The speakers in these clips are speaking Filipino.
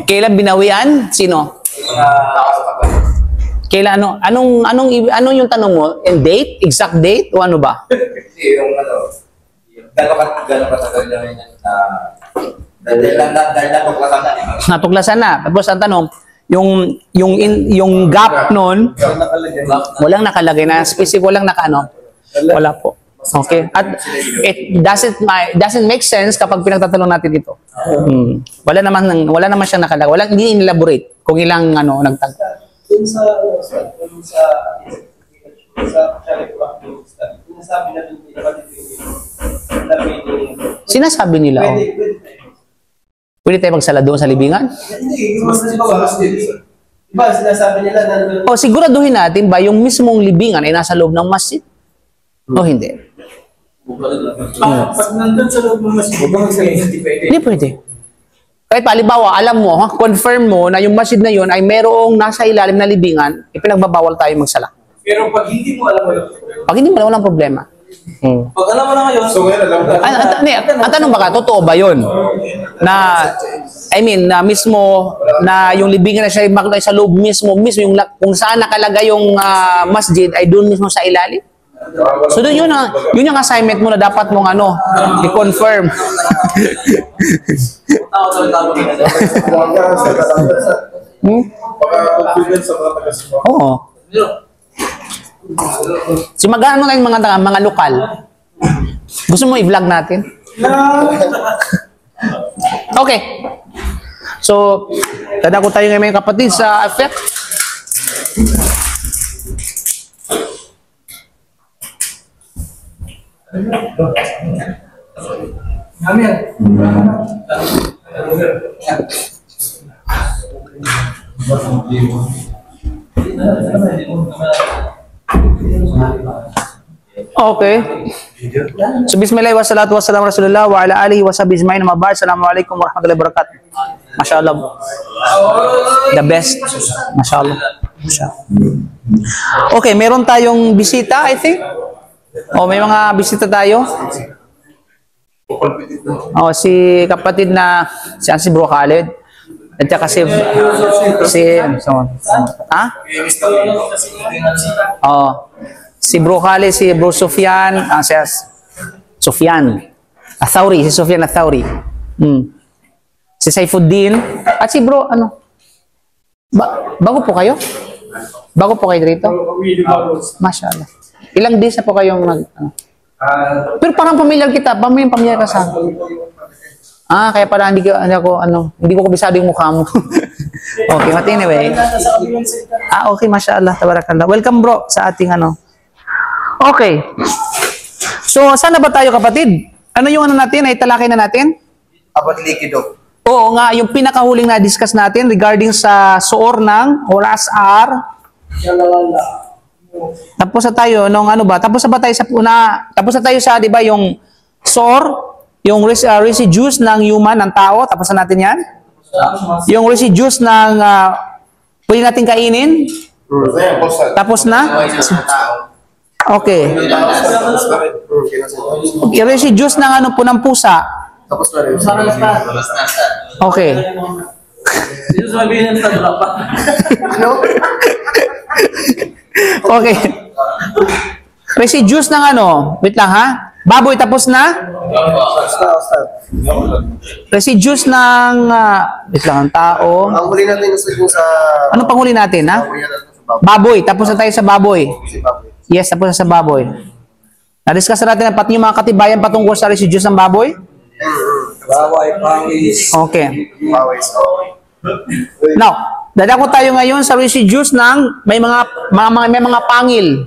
Kailan binawian? Sino? Kailan anong yung tanong mo? And date? Exact date o ano ba? Hindi, yung gano'n katagal na yun dahil natuklasan na. Natuklasan na. Tapos ang tanong, yung gap nun, walang nakalagay na specific, walang nakaano. Wala po. Okay. At it doesn't make sense kapag pinagtatanong natin ito. Wala naman siyang nakalagay. Hindi in-elaborate kung ilang nagtag. Sinasabi nila, pwede tayo magsala doon sa libingan? Hindi, diba, sinasabi nila na... O siguraduhin natin ba yung mismong libingan ay nasa loob ng masjid? O hindi? Pag nandun sa loob ng masjid, hindi pwede. Hindi pwede. Kahit palibawa, alam mo, confirm mo na yung masjid na yun ay merong nasa ilalim na libingan, ipinagbabawal tayo magsala. Pero pag hindi mo alam mo yun, Pag hindi mo alam, walang problema. pag alam mo na ngayon, so ngayon alam mo. Ang tanong baka, totoo ba yun? Na, na mismo, na yung libingan na siya makulay sa loob mismo yung, kung saan nakalagay yung masjid ay doon mismo sa ilalim? So doon yun yung assignment mo na dapat mong i-confirm. Oo. So magkano na yung mga lokal? Gusto mo i-vlog natin? Okay. So, dadako tayo ngayon mga kapatid sa effect. Okay. So, bismillah wa salatu wa salam rasulullah wa ala alihi wa sahbihi ajma'in amma ba'd. Assalamualaikum warahmatullahi wabarakatuh. Masyaallah. The best. Masyaallah. Okay, meron tayong bisita, I think. May mga bisita tayo. Si kapatid na si Bro Khalid. At saka si Bro Khalid, si Bro Sufyan, Athauri, si Sufyan Athauri. Si Saifuddin, at si Bro, bago po kayo? Bago po kayo dito? Masyaallah. Ilang days na po kayong pero parang pamilyar kita, pamilyar ka sa kaya pala hindi ko kabisado yung mukha mo. Okay, but anyway. Okay, masyaallah, tabarakallah. Welcome bro sa ating Okay. So, saan na ba tayo kapatid? Ano yung natin? Ay talakay na natin? About likido. Oo nga, yung pinakahuling na-discuss natin regarding sa suor ng oras R. Tapos na tayo tapos na ba tayo sa tapos na tayo sa 'di ba yung suor, yung residues ng human ng tao, tapos na natin 'yan? Yung residues ng pwede natin kainin? Tapos na? Okay. Yung residues ng ng pusa. Tapos na rin. Okay. Okay. Residues ng wait lang ha. Baboy tapos na? Residues ng wait lang, ang tao. Ang huli natin sa Ano pang huli natin ha? Baboy. Tapos na tayo sa baboy. Yes, tapos na sa baboy. Na-discuss natin pati yung mga katibayan patungkol sa residues ng baboy? Baway, pangis. Okay. Baway, Now, dadako tayo ngayon sa residues ng may mga pangil.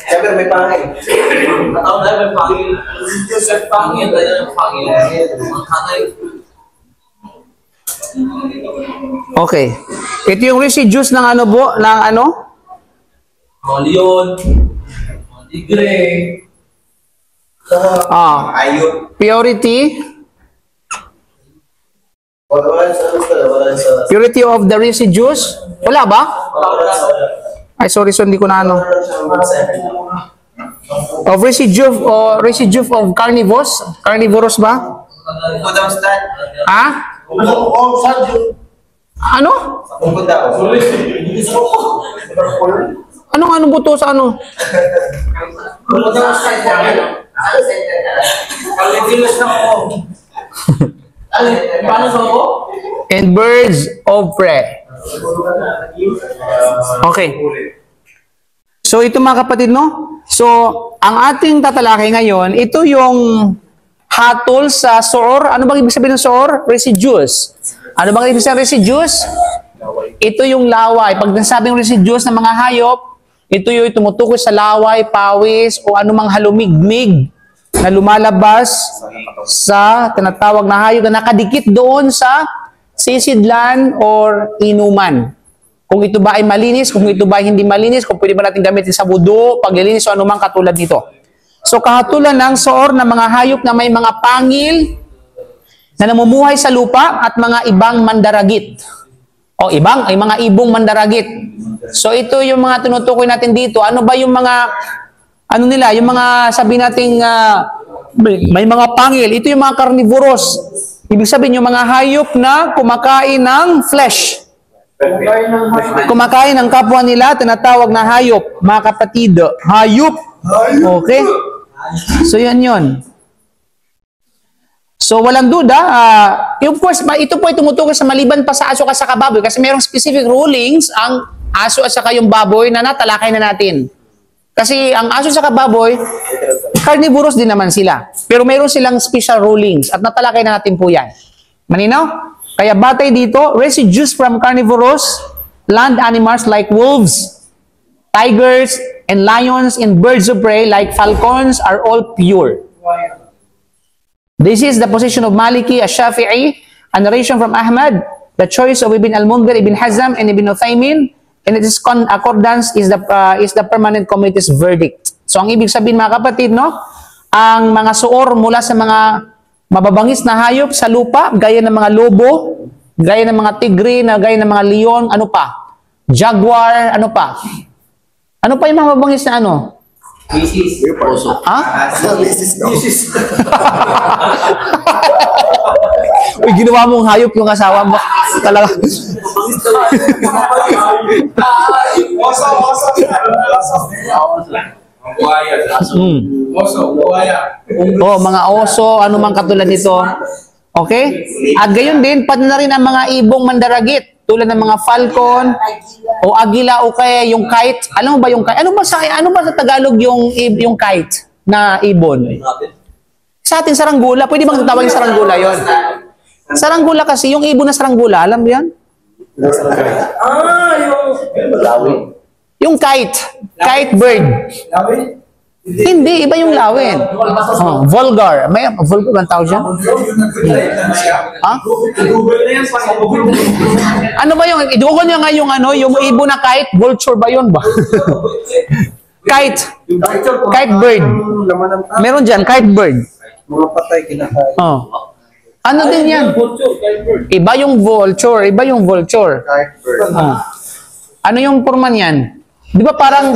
Siyempre may pangil. may pangil. Pangil, Okay. Ito yung residues ng Leon, Tigre, ayun. Purity. Purity of the residues. Wala ba? Ay, sorry, hindi ko na Of residue of carnivores. Carnivorous ba? Ungkod daw, Stan. Ha? Ano? Ungkod daw. Anong buto sa ano? Ungkod daw, Stan. Palipilas na ako. Paano sa ako? And birds of prey. Okay. So ito mga kapatid, no? So, ang ating tatalakay ngayon, ito yung hatol sa soor. Ano bang ibig sabihin ng soor? Residues. Ano bang ibig sabihin ng residues? Ito yung laway. Pag nasabing residues ng mga hayop, ito yung tumutukoy sa laway, pawis, o anumang halumigmig na lumalabas sa tinatawag na hayop na nakadikit doon sa sisidlan or inuman. Kung ito ba ay malinis, kung ito ba ay hindi malinis, kung pwede ba natin gamitin sa wudu, paglilinis o anumang katulad nito. So kahatulan ng soor ng mga hayop na may mga pangil na namumuhay sa lupa at mga ibang mandaragit. O ay mga ibong mandaragit. So ito yung mga tinutukoy natin dito. Ano ba yung mga, ano nila, yung mga sabi nating may mga pangil. Ito yung mga carnivorous. Ibig sabihin yung mga hayop na kumakain ng flesh. Kumakain ng kapwa nila, tinatawag na hayop. Mga kapatid, hayop. Okay? So yan yun. So walang duda, of course, ito po ay tumutukoy sa maliban pa sa aso at saka baboy kasi mayroong specific rulings ang aso at saka yung baboy na natalakay na natin. Kasi ang aso at saka baboy, carnivorous din naman sila. Pero mayroon silang special rulings at natalakay na natin po yan. Maninaw? Kaya batay dito, residues from carnivorous land animals like wolves, tigers, and lions and birds of prey like falcons are all pure. This is the position of Maliki, Ash-Shafi'i, a narration from Ahmad, the choice of Ibn al-Mundhir, Ibn Hazm, and Ibn Uthaymin, and its accordance is the permanent committee's verdict. So ang ibig sabihin mga kapatid, no, ang mga suor mula sa mga mababangis na hayop sa lupa, gaya ng mga lobo, gaya ng mga tigre, gaya ng mga leon, ano pa? Jaguar, ano pa? Ano pa yung mga mababangis na ano? Isis. Oso. Ha? This is Uy, ginawa mong hayop yung asawa mo. Talaga. Oh, mga oso, anumang katulad nito. Okay? At gayon din, pati na rin ang mga ibong mandaragit. Tulad ng mga falcon, o agila, o kaya yung kite. Alam mo ba yung kite? Ano ba sa Tagalog yung kite na ibon? Sa atin, saranggula. Pwede bang tatawagin saranggula yon? Saranggula kasi, yung ibon na saranggula, alam mo yan? Yung kite. Kite bird. Hindi, iba yung lawin. Oh, vulgar. May vulgar bang tawag dyan? Ha? Ano ba yung, i-google nyo nga yung ano, yung ibon na kite, vulture ba yun ba? Kite. Kite bird. Meron dyan, kite bird. mga patay kinakain. Oh. Ano din yan? Iba yung vulture, iba yung vulture. Oh. Ano yung forma niyan? Di ba parang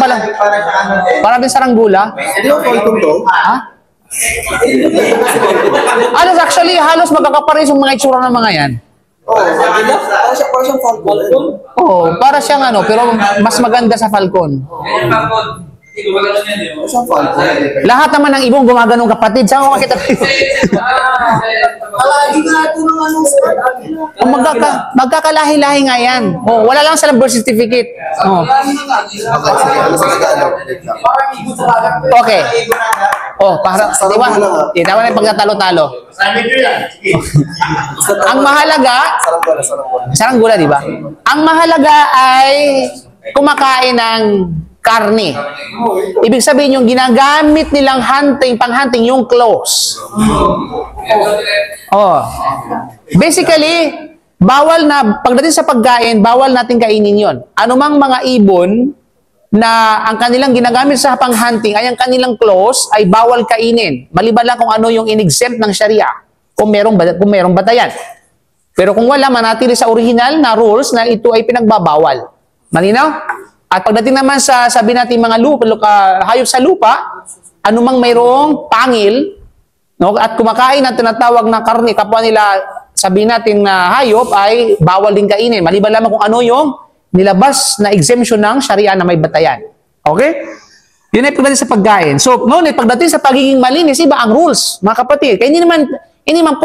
parang din saranggula? Hindi yung falcon to? Ha? Halos actually, halos magkakapares yung mga itsura ng mga yan. Oo, parang siyang falcon. Oo, para siyang ano, pero mas maganda sa falcon. Siyang falcon. Lahat naman ng ibong gumaganong kapatid. Saan ko makita? Alagi nga ito ng anong start. Magkakalahi-lahi nga yan. Oh, wala lang silang birth certificate. Oh. Okay. Oh, para di ba? Di tama na yung pagtatalo-talo. Ang mahalaga, saranggula, di ba? Ang mahalaga ay kumakain ng karne. Ibig sabihin yung ginagamit nilang pang-hunting yung claws. Oh. Basically, bawal na, pagdating sa pagkain, bawal natin kainin yon. Anumang mga ibon na ang kanilang ginagamit sa pang-hunting ay ang kanilang claws ay bawal kainin. Maliban lang kung ano yung in-exempt ng Sharia. Kung merong batayan. Pero kung wala, manatili sa original na rules na ito ay pinagbabawal. Malinaw? At pagdating naman sa sabi natin mga hayop sa lupa, anumang mayroong pangil, No? At kumakain ng tinatawag na karne, kapwa nila sabihin natin na hayop, ay bawal din kainin. Maliban lamang kung ano yung nilabas na exemption ng Sharia na may batayan. Okay? Yun ay pagdating sa pagkain. So, ngunit pagdating sa pagiging malinis, iba ang rules, mga kapatid. Kaya hindi naman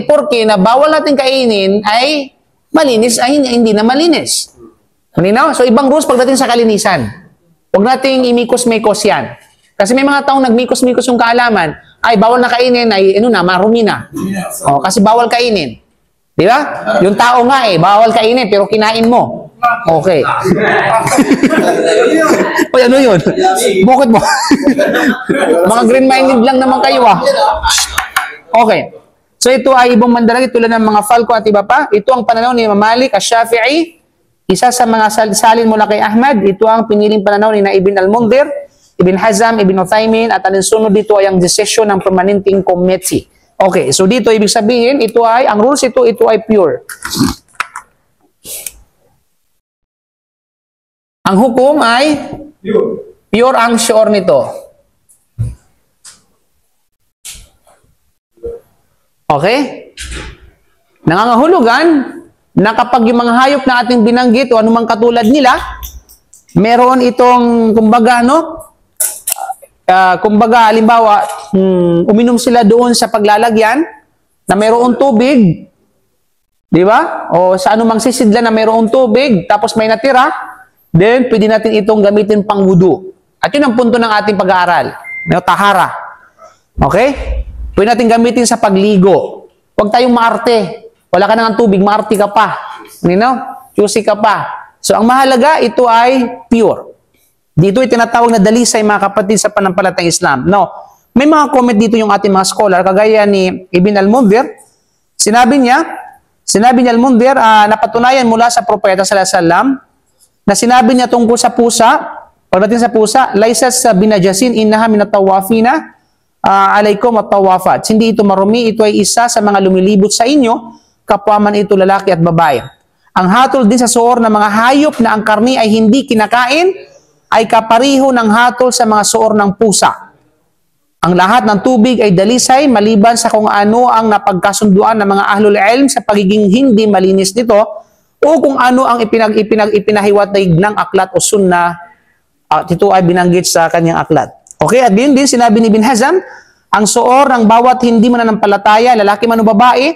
porke na bawal natin kainin ay malinis, ay hindi na malinis. Malinaw? So, ibang rules pagdating sa kalinisan. Huwag nating imikos-mikos yan. Kasi may mga taong nagmikos-mikos yung kaalaman, ay bawal na kainin, ay marumi na. O, kasi bawal kainin. Di ba? Yung tao nga bawal kainin, pero kinain mo. Okay. Uy, ano yun? Bukod mo. Mga green-minded lang naman kayo Okay. So ito ay ibang mandaragit tulad ng mga falco at iba pa. Ito ang pananaw ni Imam Malik Ash-Shafi'i. Isa sa mga salin mula kay Ahmad. Ito ang piniling pananaw ni Ibn al-Mundhir, Ibn Hazm, Ibn Uthaymin, at alinsunod dito ay ang decision ng permanenting committee. Okay, so dito ibig sabihin, ang rules ito ay pure. Ang hukom ay pure ang sure nito. Okay? Nangangahulugan na kapag yung mga hayop na ating binanggit o anumang katulad nila, meron itong, kumbaga, halimbawa, uminom sila doon sa paglalagyan na mayroong tubig, di ba? O sa anumang sisidlan na mayroong tubig, tapos may natira, then pwede natin itong gamitin pang wudu. At yun ang punto ng ating pag-aaral. Tahara. Okay? Pwede natin gamitin sa pagligo. Huwag tayong maarte. Wala ka nang tubig, maarte ka pa. Choosy ka pa. So, ang mahalaga, ito ay pure. Dito ay tinatawag na dalisay, mga kapatid, sa panampalatayang Islam. Now, may mga comment dito yung ating mga scholar, kagaya ni Ibn al-Mundhir. Sinabi niya al-Mundhir, napatunayan mula sa propeta sallallahu alaihi wasallam na sinabi niya tungkol sa pusa, pagdating sa pusa, laysat sa binajasin innaha minat-tawafina alaikum at-tawafat. Hindi ito marumi, ito ay isa sa mga lumilibot sa inyo, kapwa man ito lalaki at babae. Ang hatol din sa suor ng mga hayop na ang karni ay hindi kinakain, ay kapariho ng hatol sa mga suor ng pusa. Ang lahat ng tubig ay dalisay, maliban sa kung ano ang napagkasunduan ng mga ahlul ilm sa pagiging hindi malinis nito, o kung ano ang ipinahiwatay ng aklat o sunnah, at ito ay binanggit sa kanyang aklat. Okay, at din sinabi ni Ibn Hazm, ang suor ng bawat hindi mananampalataya, lalaki man o babae,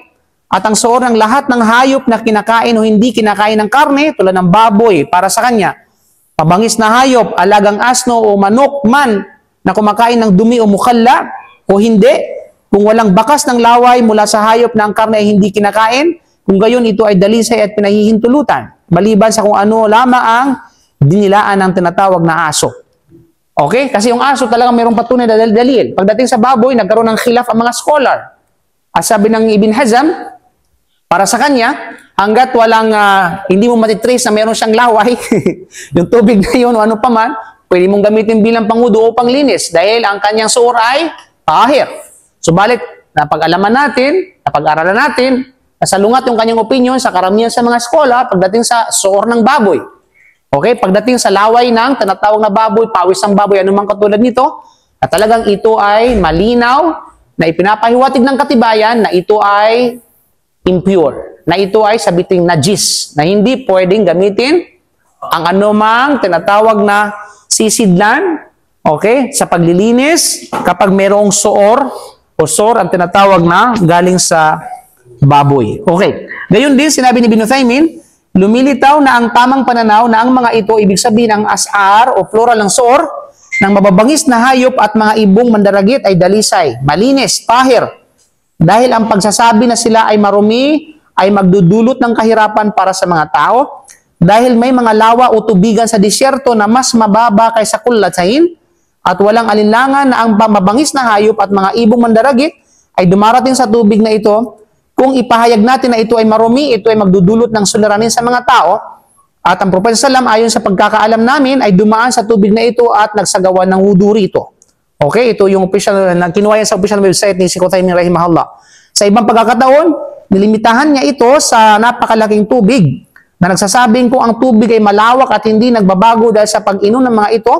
at ang suor ng lahat ng hayop na kinakain o hindi kinakain ng karne, tulad ng baboy, para sa kanya, pabangis na hayop, alagang asno o manok man na kumakain ng dumi o mukhalla o hindi, kung walang bakas ng laway mula sa hayop na ang karne ay hindi kinakain, kung gayon ito ay dalisay at pinahihintulutan, maliban sa kung ano lamang ang dinilaan ng tinatawag na aso. Okay? Kasi yung aso talagang mayroong patunay na dalil. Pagdating sa baboy, nagkaroon ng khilaf ang mga scholar. At sabi ng Ibn Hazm, para sa kanya, hanggat walang, hindi mo matitrace na meron siyang laway, yung tubig na yun o ano pa man, pwede mong gamitin bilang pangudo o panglinis dahil ang kanyang suor ay tahir. Subalit, napag-alaman natin, napag-aralan natin, nasalungat yung kanyang opinion sa karamihan sa mga eskola pagdating sa suor ng baboy. Okay? Pagdating sa laway ng tinatawag na baboy, pawis ng baboy, anumang katulad nito, na talagang ito ay malinaw, na ipinapahiwatig ng katibayan na ito ay impure, na ito ay sabiting najis, na hindi pwedeng gamitin ang anumang tinatawag na sisidlan, okay, sa paglilinis kapag mayroong suor o sor ang tinatawag na galing sa baboy. Okay. Gayon din, sinabi ni Ibn Uthaymin, lumilitaw na ang tamang pananaw na ang mga ito, ibig sabihin ang as'ar o plural ng suor, ng mababangis na hayop at mga ibong mandaragit ay dalisay, malinis, tahir, dahil ang pagsasabi na sila ay marumi ay magdudulot ng kahirapan para sa mga tao, dahil may mga lawa o tubigan sa disyerto na mas mababa kaysa kulatsahin, at walang alinlangan na ang mabangis na hayop at mga ibong mandaragit ay dumarating sa tubig na ito. Kung ipahayag natin na ito ay marumi, ito ay magdudulot ng suliranin sa mga tao, at ang Propeta Sallam ayon sa pagkakaalam namin ay dumaan sa tubig na ito at nagsagawa ng wudu rito. Okay, ito yung official na kinuha sa official website ni Sheikh Uthaymin rahimahullah. Sa ibang pagkakataon, nilimitahan niya ito sa napakalaking tubig na nagsasabing kung ang tubig ay malawak at hindi nagbabago dahil sa pag-inom ng mga ito,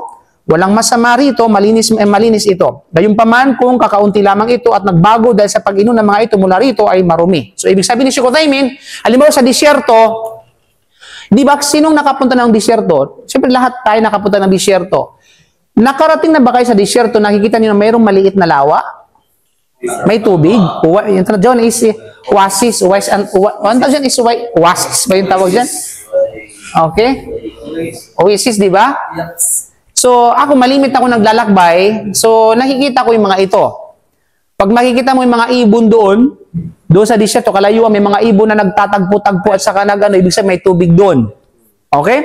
Walang masama rito, malinis ito. Gayunpaman kung kakaunti lamang ito at nagbago dahil sa pag-inom ng mga ito mula rito ay marumi. So ibig sabihin ni Sheikh Uthaymin, halimbawa sa disyerto, di ba sinong nakapunta ng disyerto? Siyempre lahat tayo nakapunta ng disyerto. Nakarating na ba kayo sa disyerto, nakikita niyo na mayroong maliit na lawa? May tubig? Yung tawag is oasis. Oasis ba yung tawag dyan? Okay? Oasis, di ba? So, ako malimit ako naglalakbay. So, nakikita ko yung mga ito. Pag makikita mo yung mga ibon doon sa disyerto, kalayuan, may mga ibon na nagtatagpo-tagpo at saka ibig sabihin may tubig doon. Okay?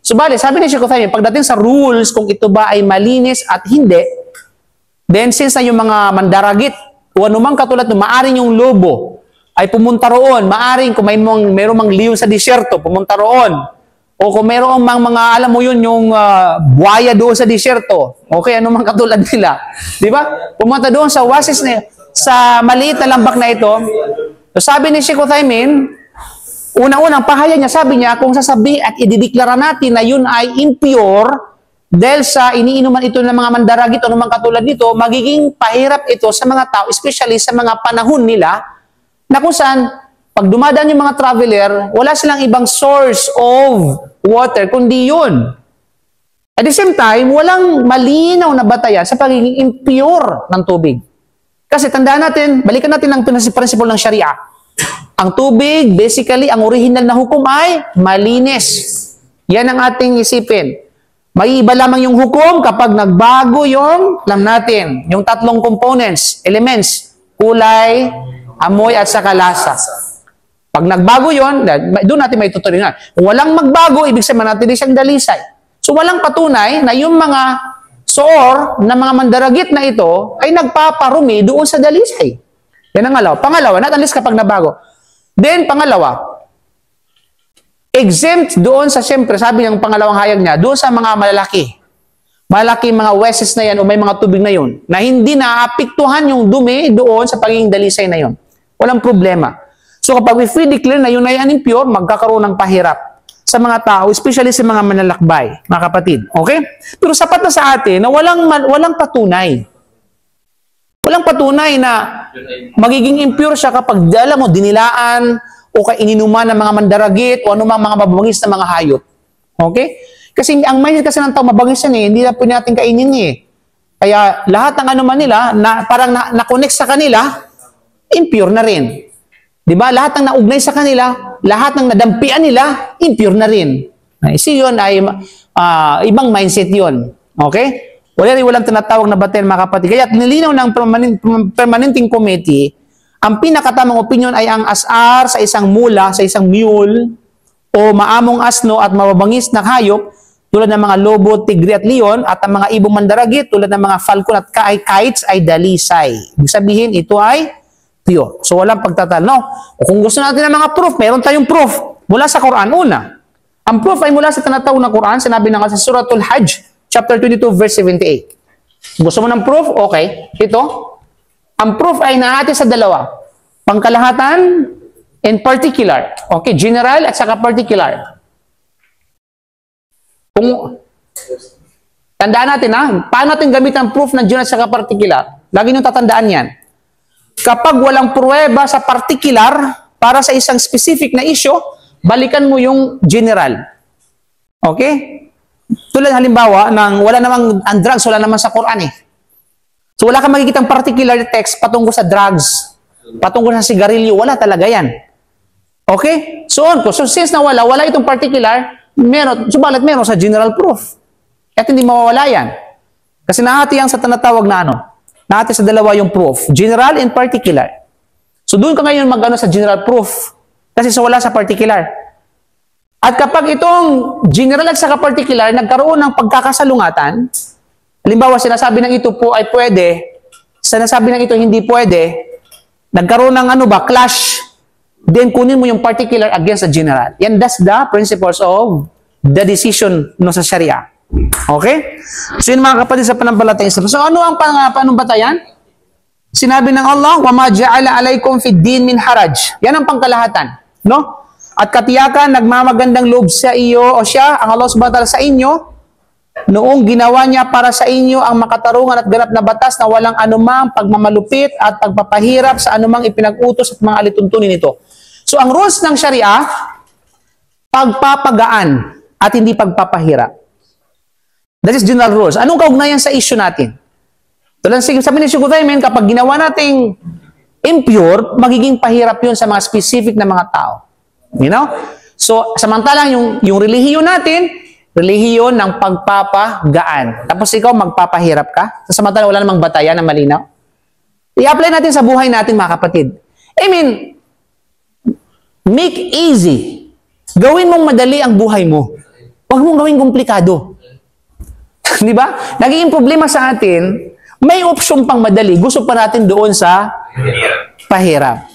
So, bali, sabi ni Sheikh Uthaymin, pagdating sa rules, kung ito ba ay malinis at hindi, then since na yung mga mandaragit, o anumang katulad nung maaring yung lobo, ay pumunta roon, maaring kung mayroong mang liyon sa disyerto, pumunta roon. O kung mayroong mga alam mo yun, yung buhaya doon sa disyerto. Okay, ano mang katulad nila. Di ba? Pumunta doon sa oasis sa maliit na lambak na ito. So sabi ni Sheikh Uthaymin, unang-unang pahayag niya, sabi niya, kung sasabi at idideklara natin na yun ay impure, dahil sa iniinuman ito ng mga mandaragit o anumang katulad nito, magiging pahirap ito sa mga tao, especially sa mga panahon nila, na kung saan, pag dumadaan yung mga traveler, wala silang ibang source of water, kundi yun. At the same time, walang malinaw na batayan sa pagiging impure ng tubig. Kasi tandaan natin, balikan natin ang prinsipyo ng Sharia. Ang tubig, basically, ang original na hukom ay malinis. Yan ang ating isipin. May iba lamang yung hukom kapag nagbago yung, alam natin, yung tatlong components, elements, kulay, amoy at saka lasa. Pag nagbago yon, doon natin may tutulingan. Kung walang magbago, ibig sabihin natin siyang dalisay. So walang patunay na yung mga soor na mga mandaragit na ito ay nagpaparumi doon sa dalisay. Yan ang alaw. Pangalawa, not unless kapag nabago. Then pangalawa, exempt doon sa, siyempre, sabi ng pangalawang hayag niya, doon sa mga malalaki. Malaki mga weses na yan o may mga tubig na yun, na hindi naapektuhan yung dumi doon sa pagiging dalisay na yun. Walang problema. So kapag if we declare na yun ay unimpure, magkakaroon ng pahirap sa mga tao, especially sa mga manlalakbay, mga kapatid. Okay? Pero sapat na sa atin na walang patunay. Walang patunay na magiging impure siya kapag, alam mo, dinilaan o ininuman ng mga mandaragit o anumang mga mabangis na mga hayop. Okay? Kasi ang mindset kasi ng tao mabangis yan eh, hindi na po natin kainin eh. Kaya lahat ng anuman nila, parang na-connect sa kanila, impure na rin. Diba? Lahat ng naugnay sa kanila, lahat ng nadampian nila, impure na rin. Kasi yun ay ibang mindset yun. Okay? Walang tinatawag na bater mga kapatid. Kaya nilinaw ng permanenting committee, ang pinakatamang opinion ay ang asar sa isang mula, sa isang mule, o maamong asno at mababangis na hayop, tulad ng mga lobo, tigre at leon, at ang mga ibong mandaragit, tulad ng mga falcon at kites, ay dalisay. Ibig sabihin, ito ay pure. So, walang pagtatalo. O kung gusto natin ng mga proof, meron tayong proof mula sa Quran. Una, ang proof ay mula sa tinatawag na Quran, sinabi na sa Suratul Hajj, chapter 22, verse 78. Gusto mo ng proof? Okay. Ito. Ang proof ay nahati sa dalawa. Pangkalahatan and particular. Okay, general at saka particular. Kung tandaan natin paano natin gamitin ang proof ng general at saka particular? Lagi nyo tatandaan yan. Kapag walang pruweba sa particular para sa isang specific na issue, balikan mo yung general. Okay? Tulad halimbawa, wala namang ang drugs, wala naman sa Quran eh. So wala kang makikitang particular text patungkol sa drugs, patungkol sa sigarilyo, wala talaga yan. Okay? So since wala itong particular, subalit meron sa general proof. At hindi mawawala yan. Kasi nahati yan sa tinatawag na nahati sa dalawa yung proof, general and particular. So doon ka ngayon mag-ano sa general proof, kasi wala sa particular. At kapag itong general at saka particular, nagkaroon ng pagkakasalungatan, halimbawa sinasabi ng ito po ay pwede, sinasabi ng ito hindi pwede, nagkaroon ng clash, then kunin mo yung particular against the general. Yan, that's the principles of the decision sa Sharia. Okay? So yun mga kapatid sa panampalatayang Islam. So ano ang panumbatayan? Sinabi ng Allah, وَمَا جَعَلَ عَلَيْكُمْ فِي الدِّينِ مِنْ حَرَجٍ. Yan ang pangkalahatan. No? At katiyakan, nagmamagandang loob sa iyo o siya, ang Allah subhanahu wa ta'ala sa inyo, noong ginawa niya para sa inyo ang makatarungan at ganap na batas na walang anumang pagmamalupit at pagpapahirap sa anumang ipinag-utos at mga alituntunin nito. So, ang rules ng Sharia, pagpapagaan at hindi pagpapahirap. That is general rules. Anong kaugnayan sa issue natin? Tulad sabi ni Sheikh Uthaymin, kapag ginawa nating impure, magiging pahirap yun sa mga specific na mga tao. You know? So, samantalang yung relihiyon natin, relihiyon ng pagpapagaan. Tapos ikaw, magpapahirap ka. Samantalang wala namang batayan na malinaw. I-apply natin sa buhay natin, mga kapatid. I mean, make easy. Gawin mong madali ang buhay mo. Huwag mong gawin komplikado. Di ba? Nagiging problema sa atin, may option pang madali. Gusto pa natin doon sa pahirap.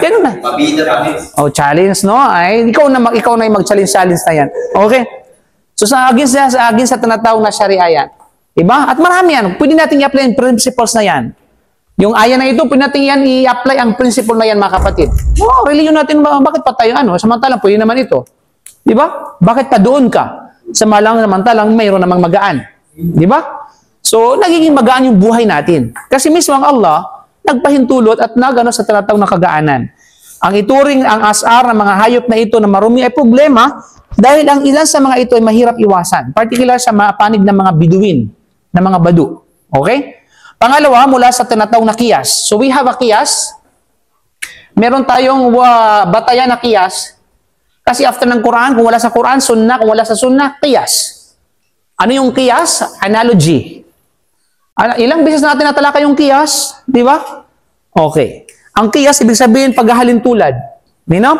Ganun na. Oh, challenge, no? Ay, ikaw na yung mag-challenge na yan. Okay? So, sa sa tinatawag na Sharia yan. Diba? At marami yan. Pwede natin i-apply yung principles na yan. Yung aya na ito, pwede natin yan i-apply ang principle na yan, mga kapatid. No, religion natin, bakit pa tayo samantalang pwede naman ito. Diba? Bakit pa doon ka? Samantalang mayroon namang magaan. Diba? So, nagiging magaan yung buhay natin. Kasi mismo ang Allah, nagpahintulot at sa tinatawag na kagaanan. Ang ituring ang asar ng mga hayop na ito na marumi ay problema dahil ang ilan sa mga ito ay mahirap iwasan. Particular sa mga panig ng mga biduin, ng mga badu. Okay? Pangalawa, mula sa tinatawag na qiyas. So we have a qiyas. Meron tayong batayan na qiyas. Kasi after ng Quran, kung wala sa Quran, sunnah, kung wala sa sunnah, qiyas. Ano yung qiyas? Analogy. Ilang beses natin natalakay yung qiyas, di ba? Okay. Ang qiyas, ibig sabihin, paghahalin tulad. You know?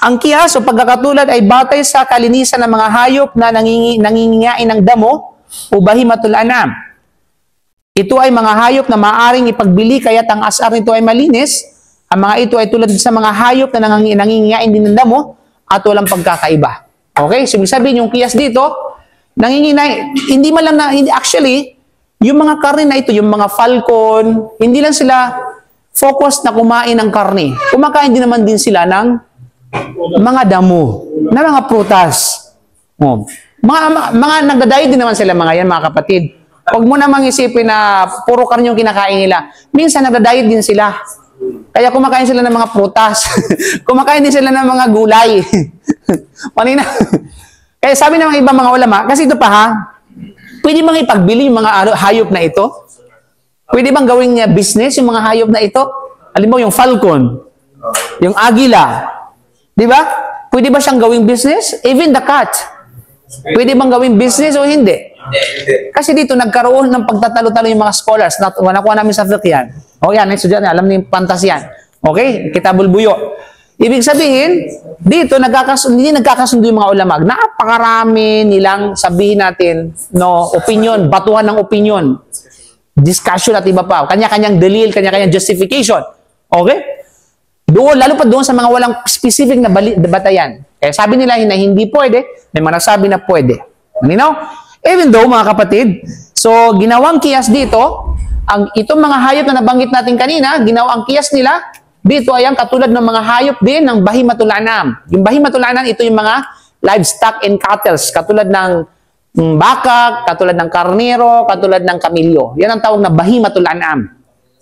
Ang qiyas o pagkakatulad ay batay sa kalinisan ng mga hayop na nangingiyain ng damo o bahimatul anam. Ito ay mga hayop na maaaring ipagbili kaya't ang asar nito ay malinis. Ang mga ito ay tulad sa mga hayop na nangingiyain din ng damo at walang pagkakaiba. Okay? So, ibig sabihin, yung qiyas dito, hindi man lang actually, yung mga karne na ito, yung mga falcon, hindi lang sila focus na kumain ng karne. Kumakain din naman din sila ng mga damo, na mga prutas. Oh. Mga nagdadayod din naman sila mga yan, mga kapatid. Huwag mo namang isipin na puro karne yung kinakain nila. Minsan nagdadayod din sila. Kaya kumakain sila ng mga prutas. Kumakain din sila ng mga gulay. Panina. Kaya sabi ng mga ibang mga ulama, kasi ito pa ha, pwede bang ipagbili yung mga hayop na ito? Pwede bang gawing business yung mga hayop na ito? Alam mo, yung falcon, yung agila, di ba? Pwede ba siyang gawing business? Even the cat. Pwede bang gawing business o hindi? Kasi dito nagkaroon ng pagtatalo-talo yung mga scholars. Nakuha namin sa fiqh yan. O yan, alam niyo yung pantas yan. Okay? Kitabul Buyo. Ibig sabihin, dito hindi nagkakasundo yung mga ulama. Napakarami nilang sabihin natin, opinion, batuhan ng opinion, discussion at iba pa. Kanya-kanyang dalil, kanya-kanyang justification. Okay? Doon, lalo pa doon sa mga walang specific na batayan. Kaya sabi nila na hindi pwede, may mga nagsabi na pwede. Even though, mga kapatid, so ginawang kiyas dito, itong mga hayop na nabanggit natin kanina, ginawang kiyas nila, dito ay ang katulad ng mga hayop din ng bahimatul anam. Yung bahimatul anam, ito yung mga livestock and cattle, katulad ng baka, katulad ng karnero, katulad ng kamilyo. Yan ang tawag na bahimatul anam.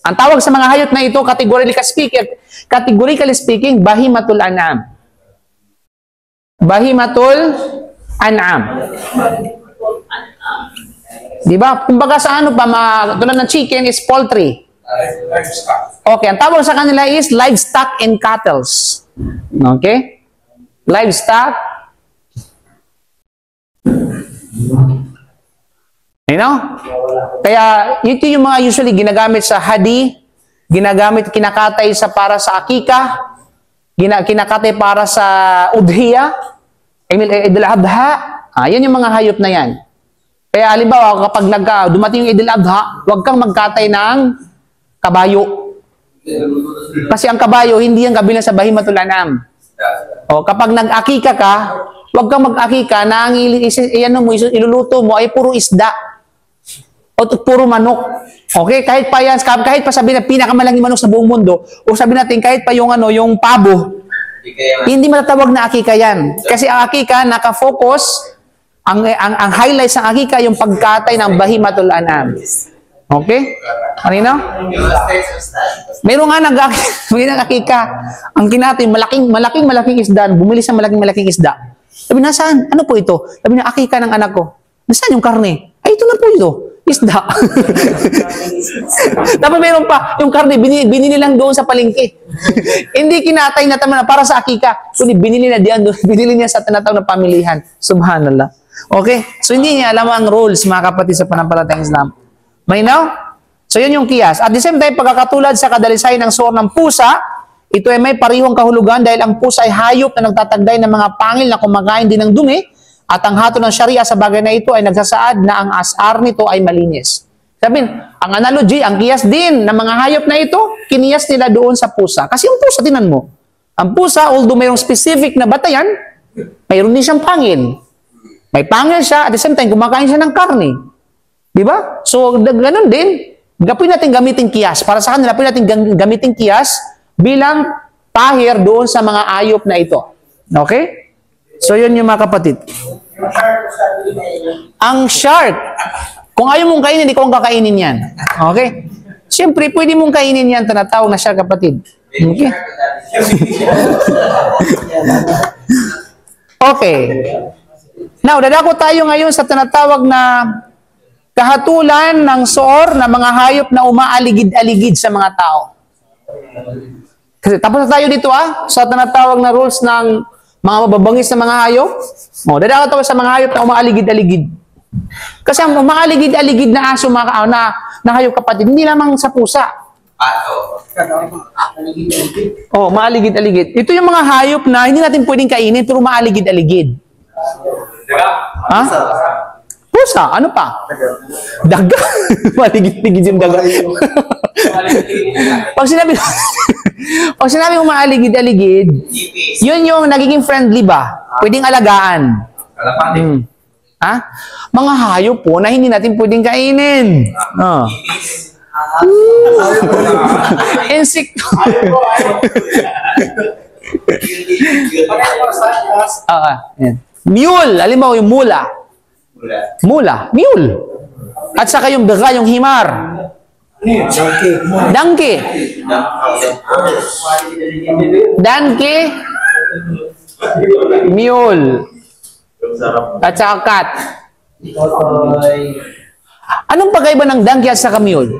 Ang tawag sa mga hayop na ito, categorically speaking, bahimatul anam. Bahimatul anam. Diba? Kumbaga sa tulad ng chicken is poultry. Okay, ang tawag sa kanila is livestock and cattle. Okay? Livestock. You know? Kaya ito yung mga usually ginagamit sa hadi, kinakatay para sa akika, kinakatay para sa udhiya, Idul Adha. Yan yung mga hayop na yan. Kaya halimbawa, kapag dumating yung Idul Adha, huwag kang magkatay ng kabayo. Kasi ang kabayo, hindi yan kabilang sa bahimatul anam. O, kapag nag-akika ka, huwag kang mag-akika na ang iluluto mo ay puro isda. O puro manok. Okay? Kahit pa sabihin na pinakamalaki manok sa buong mundo, o sabihin natin kahit pa yung pabo, hindi matatawag na akika yan. Kasi ang akika, nakafocus Ang highlights ng akika yung pagkatay ng bahimatul an'am. Okay? Kanino? Meron nga may nag-akika. Ang kinatay, malaking isda. Bumili sa malaking isda. Sabi, nasaan? Ano po ito? Sabi niya, akika ng anak ko. Nasaan yung karne? Ay, ito na po ito. Isda. Tapos meron pa, yung karne, binili lang doon sa palengke. Hindi kinatay na tama na para sa akika. Kundi binili na diyan doon. Binili niya sa tinatawag na pamilihan. Subhanallah. Okay? So, hindi niya alam ang rules, mga kapatid, sa panampalatayang Islam. Malinaw? So, yun yung kiyas. At the same time, pagkakatulad sa kadalisayan ng suor ng pusa, ito ay may parihong kahulugan dahil ang pusa ay hayop na nagtatagday ng mga pangil na kumakain din ng dumi at ang hatol ng Sharia sa bagay na ito ay nagsasaad na ang asar nito ay malinis. Sabihin, ang analogy, ang kiyas din ng mga hayop na ito, kiniyas nila doon sa pusa. Kasi yung pusa, tinan mo, ang pusa, although mayroong specific na batayan, mayroon din siyang pangil. May pangil siya, at the same time, kumakain siya ng karne. Di ba? So, ganun din, pwede natin gamitin kiyas. Para sa kanila, pwede natin gamitin kiyas bilang tahir doon sa mga ayop na ito. Okay? So, yun yung mga kapatid. Ang shark, kung ayaw mong kainin, ikaw ang kakainin yan. Okay? Siyempre, pwede mong kainin yan, tinatawag na shark, kapatid. Okay? Okay. Now, dadako tayo ngayon sa tinatawag na kahatulan ng suor na mga hayop na umaaligid-aligid sa mga tao. Kasi tapos na tayo dito sa tinatawag na rules ng mga mababangis na mga hayop. Dadako tayo sa mga hayop na umaaligid-aligid. Kasi ang umaaligid-aligid na aso na hayop, kapatid, hindi lamang sa pusa. Maaligid-aligid. Ito yung mga hayop na hindi natin pwedeng kainin pero maaligid-aligid. Ha? Pusa, ano pa? Daga. Maligid-ligid yung daga. Pag sinabi mo maaligid-aligid, yun yung nagiging friendly ba? Pwedeng alagaan. Ha? Mga hayop po na hindi natin pwedeng kainin. Insekto. Mule. Alam mo yung mula. Mule. At saka yung daga, yung himar. Donkey. Mule. At saka cat. Anong pagkaiba ng donkey at saka mule?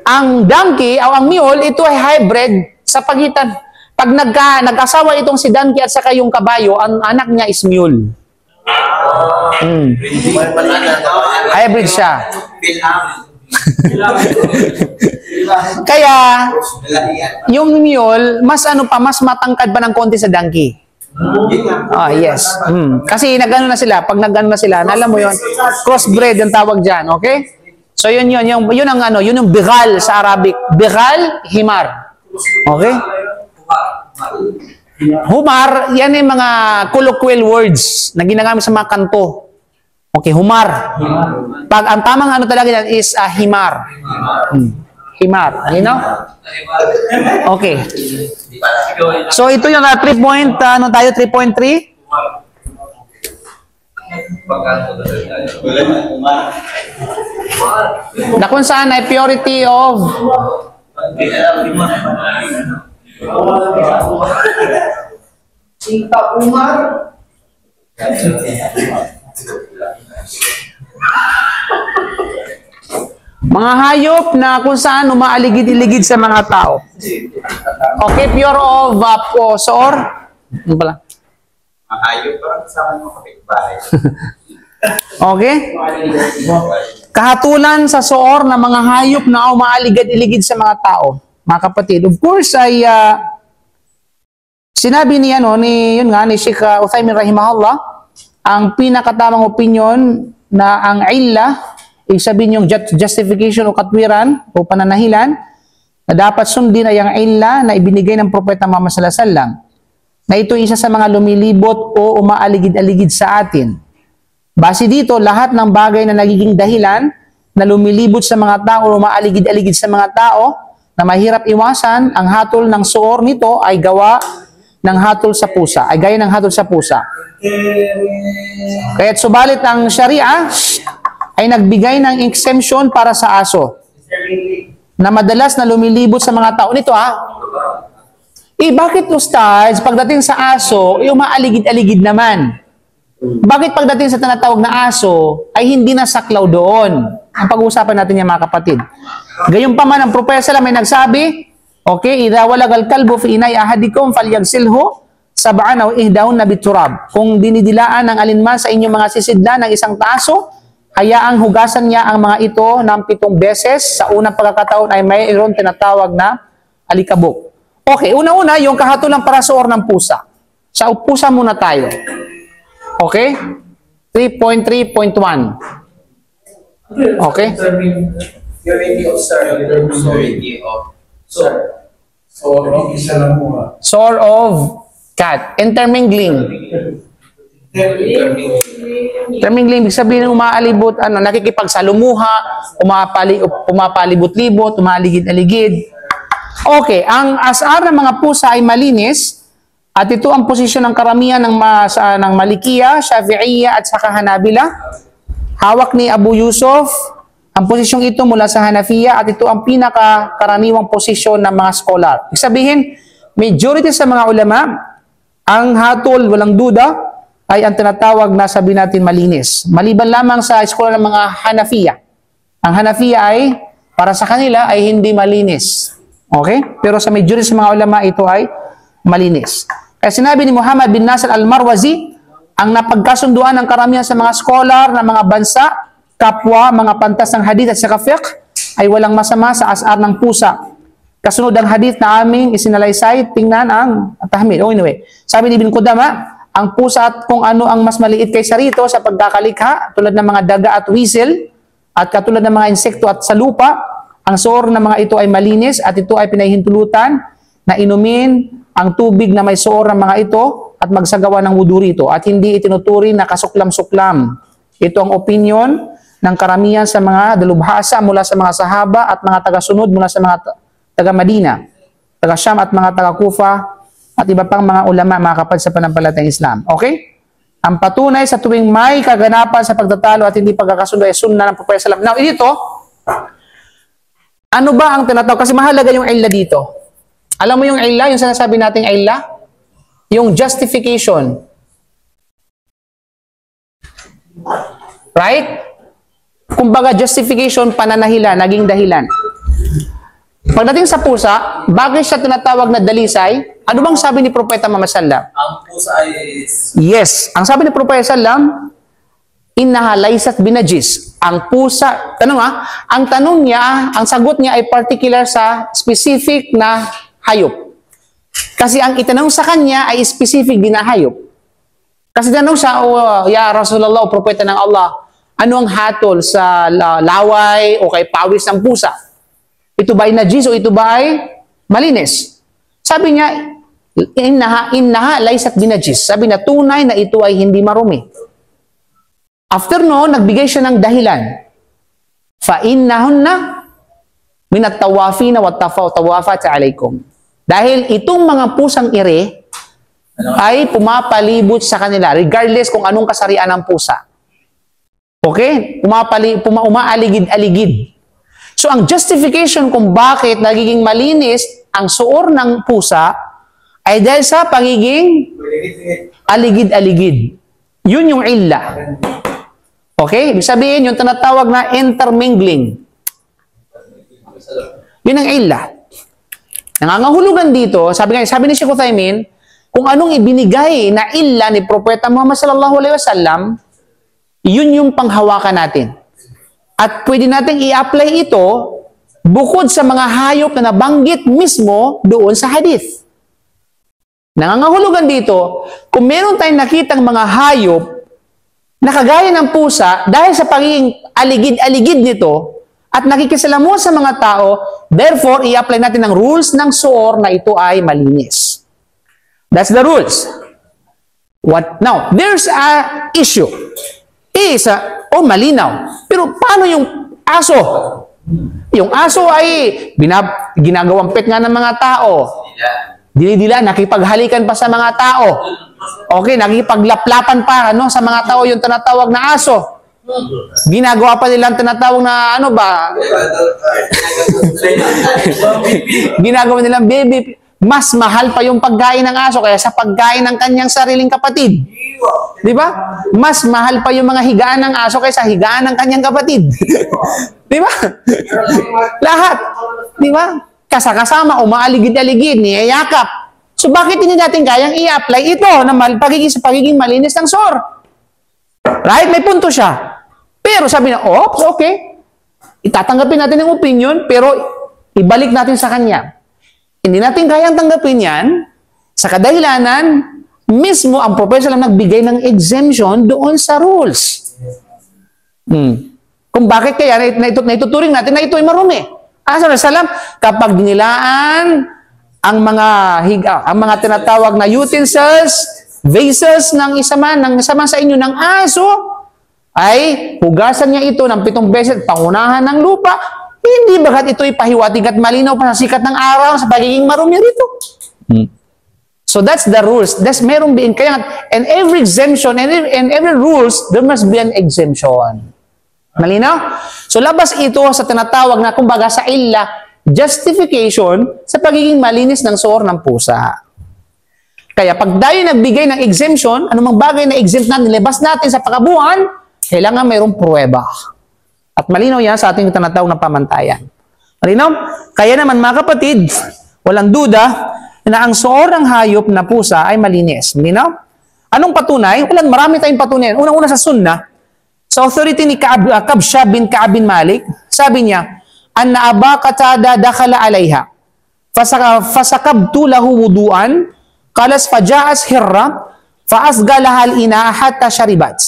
Ang donkey o ang mule, ito ay hybrid sa pagitan. Pag nag-asawa itong si donkey at saka yung kabayo, ang anak niya is mule. Hybrid siya. Kaya, yung mule, mas matangkad pa ng konti sa donkey. Yes. Kasi nagano na sila, pag nagano na sila, alam mo yun, crossbred yung tawag dyan, okay? So yun yung bighal sa Arabic. Bighal, himar. Okay? Humar, yan yung mga colloquial words na ginagamit sa mga kanto. Okay, humar. Pag ang tamang talaga yan is himar. Himar. You know? Okay. So ito yung 3 point, 3.3? Na kung saan ay purity of mga hayop na kung saan umaaligid-iligid sa mga tao. Okay, pure of suor. Ano pala? Hayop parang kasama mo kapitbahay. Okay? Kahatulan sa suor na mga hayop na umaaligid-iligid sa mga tao. Mga kapatid, of course ay sinabi ni Sheikh Uthaymin rahimahullah, ang pinakatamang opinion na ang illah, ibig sabihin yung justification o katwiran o pananahilan na dapat sundin ay ang illah na ibinigay ng Propeta Muhammad sallallahu alaihi wasallam, na ito isa sa mga lumilibot o umaaligid-aligid sa atin. Base dito, lahat ng bagay na nagiging dahilan na lumilibot sa mga tao o umaaligid-aligid sa mga tao na mahirap iwasan, ang hatol ng suor nito ay gawa ng hatol sa pusa, ay gaya ng hatol sa pusa. Kaya't subalit ang Sharia ay nagbigay ng exemption para sa aso na madalas na lumilibot sa mga tao. Nito bakit ustads, pagdating sa aso, yung maaligid-aligid naman? Bakit pagdating sa tinatawag na aso, ay hindi na saklaw doon? Ang pag-uusapan natin yan mga kapatid. Gayunpaman ang propesa may nagsabi, okay, idha walagal kalbo fi inay ahadikum falyagsilhu sab'an aw ihdahun na biturab. Kung dinidilaan ng alinman sa inyong mga sisidla ng isang taso, hayaang hugasan niya ang mga ito ng 7 beses. Sa unang pagkakataon ay mayroon tinatawag na alikabok. Okay, una-una, yung kahatulang para sa or ng pusa. Sa pusa muna tayo. Okay? 3.3.1. Okay? Purity of purity of Sore of cat. Intermingling. Intermingling, ibig sabihin umaalibot, nakikipagsalumuha, pumapalibot-libot, umaligid-aligid. Okay, ang asar ng mga pusa ay malinis at ito ang posisyon ng karamihan ng Malikiya, Shafi'iyya at saka Hanabila. Hawak ni Abu Yusuf ang posisyong ito mula sa Hanafiya at ito ang pinakakaraniwang posisyon ng mga scholar. Ibig sabihin, majority sa mga ulama, ang hatol, walang duda, ay ang tinatawag na sabi natin malinis. Maliban lamang sa scholar ng mga Hanafiya. Ang Hanafiya ay, para sa kanila, ay hindi malinis. Okay? Pero sa majority sa mga ulama, ito ay malinis. Kaya sinabi ni Muhammad bin Nasr al-Marwazi, ang napagkasunduan ng karamihan sa mga scholar ng mga bansa, kapwa, mga pantas ng hadith at saka fiqh, ay walang masama sa asar ng pusa. Kasunod ang hadith na aming isinalaysay, tingnan ang tahmid. Anyway, sabi ni Ibn Qudama, ang pusa at kung ano ang mas maliit kaysa rito sa pagkakalikha, tulad ng mga daga at weasel, at katulad ng mga insekto at sa lupa, ang soor ng mga ito ay malinis at ito ay pinahihintulutan na inumin ang tubig na may soor ng mga ito at magsagawa ng wudu rito at hindi itinuturi na kasuklam-suklam. Ito ang opinion ng karamihan sa mga dalubhasa mula sa mga sahaba at mga taga-sunod mula sa mga taga-Madina, taga-Sham at mga taga-Kufa at iba pang mga ulama, mga kapatid sa panampalatayang Islam. Okay? Ang patunay sa tuwing may kaganapan sa pagtatalo at hindi pagkakasundo ay sunna ng Propeta Sallam. Now, ito, ano ba ang tinatawag? Kasi mahalaga yung illa dito. Alam mo yung illa, yung sinasabi nating illa? Yung justification. Right? Kumbaga, justification, pananahilan, naging dahilan. Pagdating sa pusa, bakit siya tinatawag na dalisay? Ano bang sabi ni Propeta Muhammad sallam? ang pusa ay Yes. Ang sabi ni Propeta sallam, innaha laysat binajis. Ang pusa, ang tanong niya, ang sagot niya ay particular sa specific na hayop. Kasi ang itanong sa kanya ay specific din na hayop. Kasi tanong siya, ya Rasulullah, Propeta ng Allah, ano ang hatol sa laway o kay pawis ng pusa? Ito ba ay najis o ito ba ay malinis? Sabi niya, innaha laysat binajis. Sabi na tunay na ito ay hindi marumi. After noon, nagbigay siya ng dahilan. فَإِنَّهُنَّ مِنَ التَّوَّافِينَ وَالتَّوَّافَاتِ عَلَيْكُمْ. Dahil itong mga pusang ire ay pumapalibot sa kanila regardless kung anong kasarian ng pusa. Okay? Umaaligid-aligid. So, ang justification kung bakit nagiging malinis ang suor ng pusa ay dahil sa pagiging aligid-aligid. Yun yung illa. Okay? Ibig sabihin, yung tinatawag na intermingling. Yun ang illa. Nangangahulugan dito, sabi ni Sheikh Uthaymin, kung anong ibinigay na illa ni Propeta Muhammad sallallahu alaihi wasallam, yun yung panghawakan natin. At pwede nating i-apply ito bukod sa mga hayop na nabanggit mismo doon sa hadith. Nangangahulugan dito, kung meron tayong nakitang mga hayop na kagaya ng pusa, dahil sa pagiging aligid-aligid nito at nakikisalamuha sa mga tao, therefore, i-apply natin ang rules ng suor na ito ay malinis. That's the rules. Now, there's a issue. Malinaw. Pero paano yung aso? Yung aso ay ginagawang pet nga ng mga tao. Dinidila, nakipaghalikan pa sa mga tao. Okay, nagipaglaplapan pa ano, sa mga tao yung tinatawag na aso. Ginagawa pa nilang tinatawag na ano ba? Ginagawa nilang baby. Mas mahal pa yung pagkain ng aso kaya sa pagkain ng kanyang sariling kapatid. Di ba? Mas mahal pa yung mga higaan ng aso kaysa higaan ng kanyang kapatid. Di ba? Lahat. Di ba? Kasama, umaaligid-aligid, niyayakap. So bakit hindi natin kayang i-apply ito na pagiging malinis ng sore? Right? May punto siya. Pero sabi na, oops, okay. Itatanggapin natin ang opinion, pero ibalik natin sa kanya. Hindi natin kayang tanggapin yan sa kadahilanan mismo ang professor lang nagbigay ng exemption doon sa rules. Kung bakit kaya naituturing natin na ito ay marumi. Salam, kapag dinilaan ang mga tinatawag na utensils, vases ng isa man sa inyo ng aso, ay hugasan niya ito ng 7 beses, pangunahan ng lupa, hindi bagat ito'y pahiwatig at malinaw pa sa sikat ng araw sa pagiging marumi rito. So that's the rules. That's meron being kaya and every exemption and every rules there must be an exemption. Malinaw? So labas ito sa tinatawag na kumbaga sa illa justification sa pagiging malinis ng sore ng pusa. Kaya pag tayo nagbigay ng exemption, anumang bagay na exempt natin, nilabas natin sa pakabuhan, kailangan mayroong pruweba. At malinaw yan sa ating tinatawag na pamantayan. Malinaw? Kaya naman mga kapatid, walang duda na ang sore ng hayop na pusa ay malinis. Malinaw? Anong patunay? Marami tayong patunay. Unang-una sa sunnah, sa authority ni Kabsha bin Ka'ab bin Malik, sabi niya, anna Aba Qatada dakhala alayha, fasakabtu lahu wuduan, qalas faja'as hirra, faasgalaha al-ina hatta sharibat.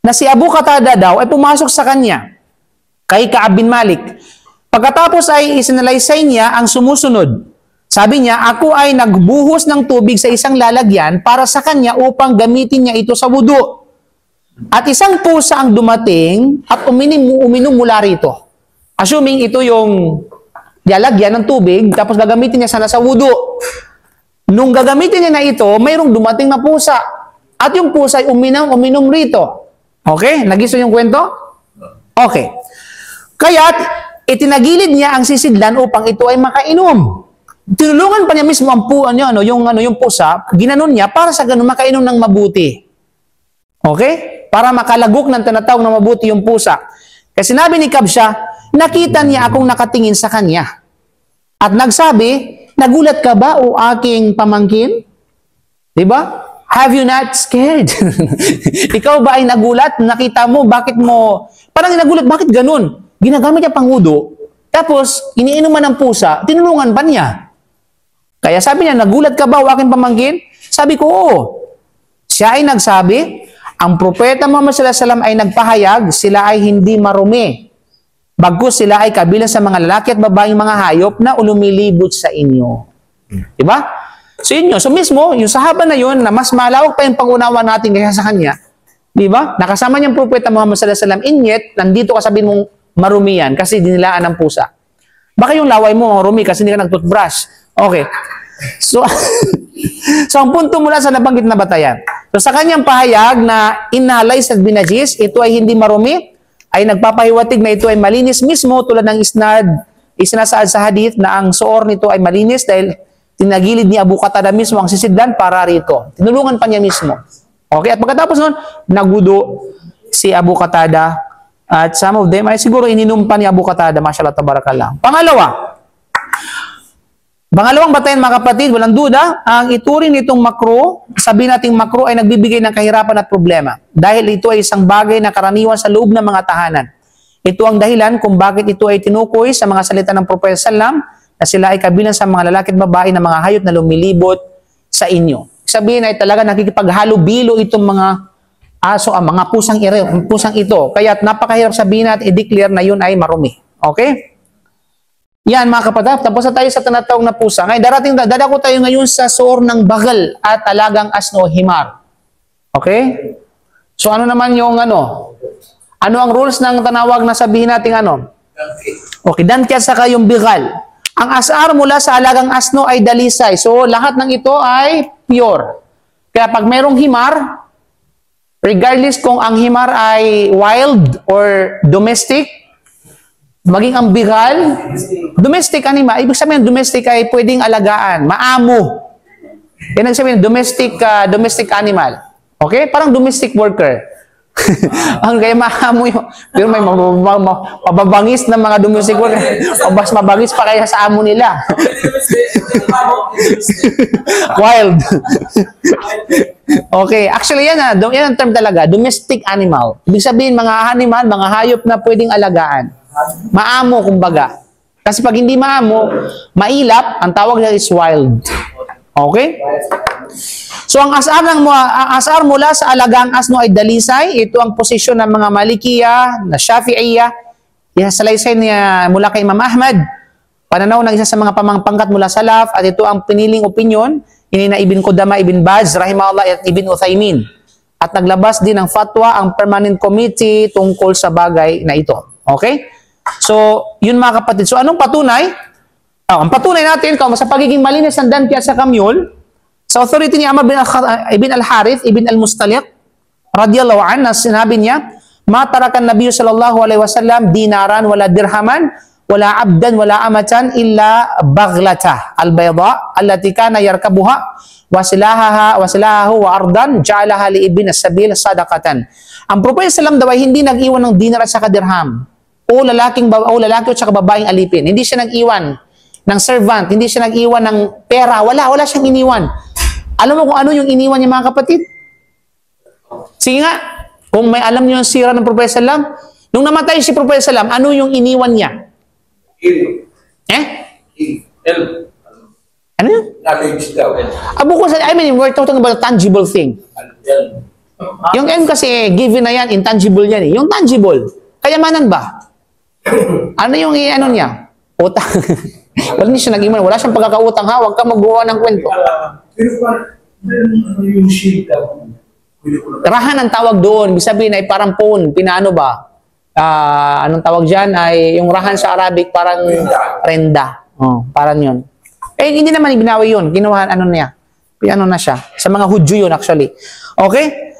Na si Abu Qatada daw ay pumasok sa kanya, kay Ka'ab bin Malik. Pagkatapos ay isinalaysay niya ang sumusunod. Sabi niya, ako ay nagbuhos ng tubig sa isang lalagyan para sa kanya upang gamitin niya ito sa wudu. At isang pusa ang dumating at uminom mula rito. Assuming ito yung lalagyan ng tubig, tapos gagamitin niya sana sa wudu. Nung gagamitin niya na ito, mayroong dumating na pusa. At yung pusa ay uminom rito. Okay? Nagiso yung kwento? Okay. Kaya't itinagilid niya ang sisidlan upang ito ay makainom. Tinulungan pa niya mismo yung pusa, ginanon niya para sa ganun makainom ng mabuti. Okay? Para makalagok ng tinatawag na mabuti yung pusa. Kasi sinabi ni Kabsha, nakita niya akong nakatingin sa kanya. At nagsabi, nagulat ka ba o aking pamangkin? Diba? Have you not scared? Ikaw ba ay nagulat? Nakita mo, bakit mo, parang nagulat, bakit ganun? Ginagamit niya pang wudu, tapos iniinuman ng pusa, tinulungan pa niya. Kaya sabi niya, nagulat ka ba o aking pamangkin? Sabi ko, oo. Siya ay nagsabi, ang propeta Muhammad sallallahu alaihi wasallam ay nagpahayag, sila ay hindi marumi. Bagkus sila ay kabilang sa mga lalaki at babaeng mga hayop na lumilibot sa inyo. Diba? So inyo, so mismo, yung sahaba na yun, na mas malawak pa yung pangunawa natin kaysa sa kanya, diba? Nakasama niyang propeta Muhammad sallallahu alaihi wasallam, inyet, nandito ka sabihin mong marumi yan kasi dinilaan ng pusa. Baka yung laway mo marumi kasi hindi ka nag-toothbrush. Okay. So, so ang punto mula sa nabanggit na batayan. So sa kanyang pahayag na inalay sa binajis, ito ay hindi marumi, ay nagpapahiwatig na ito ay malinis mismo tulad ng isinasaad sa hadith na ang suor nito ay malinis dahil tinagilid ni Abu Qatada mismo ang sisidlan para rito. Tinulungan pa niya mismo. Okay, at pagkatapos nun, nagudo si Abu Qatada at some of them ay siguro ininom pa ni Abu Qatada, mashallah tabarakallah. Pangalawang batayan mga kapatid, walang duda, ang ituring nitong makro, sabihin nating makro ay nagbibigay ng kahirapan at problema. Dahil ito ay isang bagay na karaniwan sa loob ng mga tahanan. Ito ang dahilan kung bakit ito ay tinukoy sa mga salita ng Propeta Sallam na sila ay kabilang sa mga lalaki at babae na mga hayop na lumilibot sa inyo. Sabihin ay talaga nakikipaghalubilo itong mga aso, ang mga pusang ito. Kaya napakahirap sabihin at i-declare na yun ay marumi. Okay? Yan mga kapatid, tapos na tayo sa tinatawag na pusa. Ngayon, dadako tayo ngayon sa sore ng bagal at talagang asno himar. Okay? So ano naman yung ano? Ano ang rules ng tanawag na sabihin natin ano? Okay, dankyat saka yung bigal. Ang asar mula sa alagang asno ay dalisay. So lahat ng ito ay pure. Kaya pag merong himar, regardless kung ang himar ay wild or domestic, maging ang bigal, domestic animal, ibig sabihin domestic ay pwedeng alagaan, maamo. Yan ang sabihin, domestic animal. Okay? Parang domestic worker. Ang kaya maamo yun. Pero may mababangis na mga domestic worker. O mas mabangis pa kaya sa amo nila. Wild. Okay. Actually, yan ang term talaga. Domestic animal. Ibig sabihin, mga animal, mga hayop na pwedeng alagaan. Maamo, kumbaga. Kasi pag hindi maamo, mailap, ang tawag niya is wild. Okay? So, ang asar mula sa alagang asno ay dalisay. Ito ang posisyon ng mga Malikiya, na Shafi'iyya. Isasalaysay niya mula kay Imam Ahmad. Pananaw ng isa sa mga pamangpangkat mula Salaf. At ito ang piniling opinion ni Ibn Qudama, Ibn Baz, rahimahullah, at Ibn Uthaymin. At naglabas din ng fatwa ang Permanent Committee tungkol sa bagay na ito. Okay? So, yun mga kapatid. So, anong patunay? Ang patunay natin, sa pagiging malinis ng danki at sa kamyol, sa authority ni Amr ibn al-Harith, ibn al-Mustaliq, radiyallahu anhu, sinabi niya, ma tarakan Nabi sallallahu alaihi wasallam dinaran wala dirhaman wala abdan wala amatan illa baghlata al-bayda allati kana yarkabuha wasilahahu wa ardan ja'alaha li ibn as-sabil sadaqatan. Ang Propeta sallam daw ay hindi nag-iwan ng dinar at saka dirham o lalaki at saka babaeng alipin. Hindi siya nag-iwan ng servant, hindi siya nag-iwan ng pera, wala siyang iniwan. Alam mo kung ano yung iniwan niya mga kapatid? Sige nga, kung may alam niyo yung sira ng Propeta sallam, nung namatay si Propeta sallam, ano yung iniwan niya? Ano yun? I mean, we're talking about a tangible thing. Yung M kasi, given na yan, intangible yan eh. Yung tangible, kayamanan ba? Ano yung ano niya? Utang. Wala siya nag-iman. Wala siyang pagkakautang ha. Huwag ka magawa ng kwento. Yung shield daw. Rahan ang tawag doon. Ibig sabihin ay parang phone. Pinaano ba? Anong tawag dyan? Ay yung rahan sa Arabic parang renda. Oh, parang yun. Eh, hindi naman ibinawi yun. Ginawa, ano niya? Ano na siya? Sa mga Hudyo yun actually. Okay?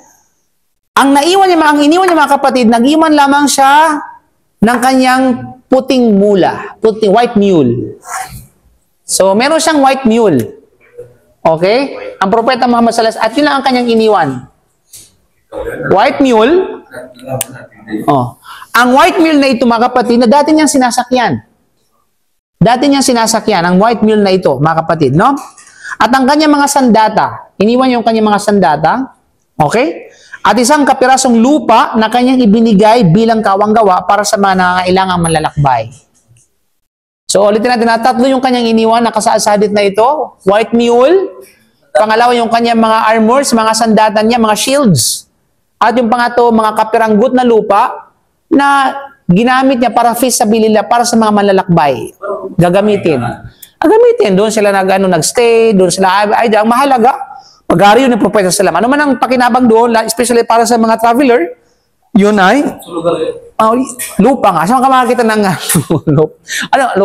Ang iniwan niya mga kapatid, nag-iwan lamang siya ng kanyang puting mula. White mule. So, meron siyang white mule. Okay? Ang Propeta Muhammad sallallahu alaihi wasallam, at yun lang ang kanyang iniwan. White mule. Oh. Ang white mule na ito, mga kapatid, na dati niyang sinasakyan. Ang white mule na ito, mga kapatid, no? At ang kanyang mga sandata, iniwan yung kanyang mga sandata, okay? At isang kapirasong lupa na kanyang ibinigay bilang kawanggawa para sa mga nangangailangang manlalakbay. So, ulitin natin na tatlo yung kanyang iniwan na kasasadit na ito. White mule. Pangalawa yung kanyang mga armors, mga sandatan niya, mga shields. At yung pangatlo, mga kapiranggut na lupa na ginamit niya para fisabilillah, para sa mga manlalakbay. Gagamitin. Doon sila nag-stay, doon sila, ang mahalaga, pag-ari yun ng Propeta sallam. Ano man ang pakinabang doon, especially para sa mga traveler, yun ay lupa nga. Saan ka makakita ng